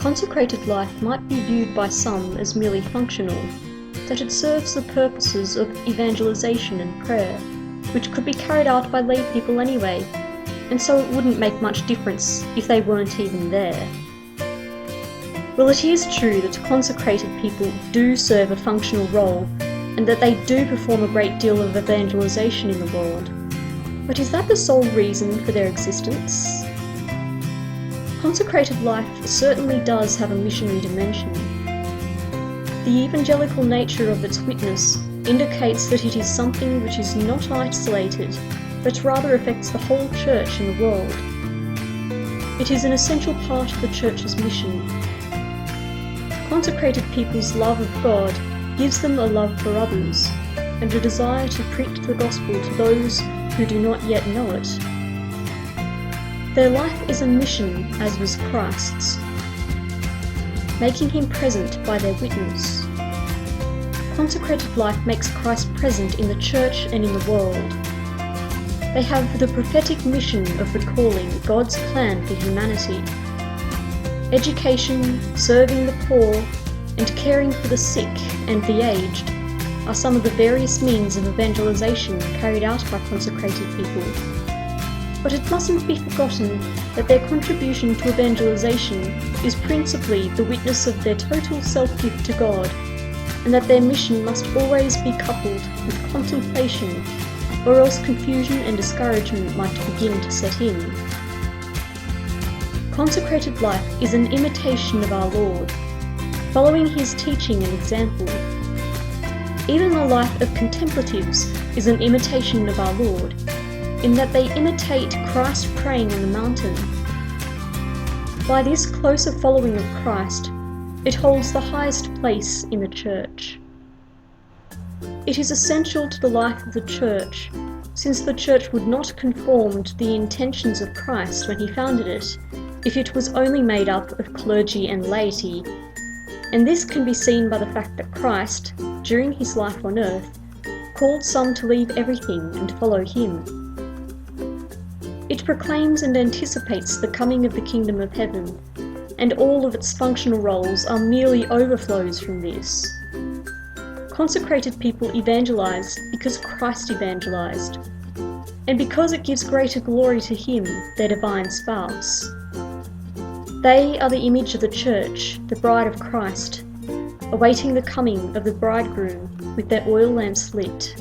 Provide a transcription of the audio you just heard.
Consecrated life might be viewed by some as merely functional, that it serves the purposes of evangelization and prayer, which could be carried out by lay people anyway, and so it wouldn't make much difference if they weren't even there. Well, it is true that consecrated people do serve a functional role, and that they do perform a great deal of evangelization in the world. But is that the sole reason for their existence? Consecrated life certainly does have a missionary dimension. The evangelical nature of its witness indicates that it is something which is not isolated, but rather affects the whole church in the world. It is an essential part of the church's mission. Consecrated people's love of God gives them a love for others, and a desire to preach the gospel to those who do not yet know it. Their life is a mission, as was Christ's, making him present by their witness. Consecrated life makes Christ present in the church and in the world. They have the prophetic mission of recalling God's plan for humanity. Education, serving the poor, and caring for the sick and the aged are some of the various means of evangelization carried out by consecrated people. But it mustn't be forgotten that their contribution to evangelization is principally the witness of their total self-gift to God, and that their mission must always be coupled with contemplation, or else confusion and discouragement might begin to set in. Consecrated life is an imitation of our Lord, following his teaching and example. Even the life of contemplatives is an imitation of our Lord, in that they imitate Christ praying on the mountain. By this closer following of Christ, it holds the highest place in the church. It is essential to the life of the church, since the church would not conform to the intentions of Christ when he founded it, if it was only made up of clergy and laity. And this can be seen by the fact that Christ, during his life on earth, called some to leave everything and follow him. It proclaims and anticipates the coming of the kingdom of heaven, and all of its functional roles are merely overflows from this. Consecrated people evangelize because Christ evangelized, and because it gives greater glory to him, their divine spouse. They are the image of the church, the bride of Christ, awaiting the coming of the bridegroom with their oil lamps lit.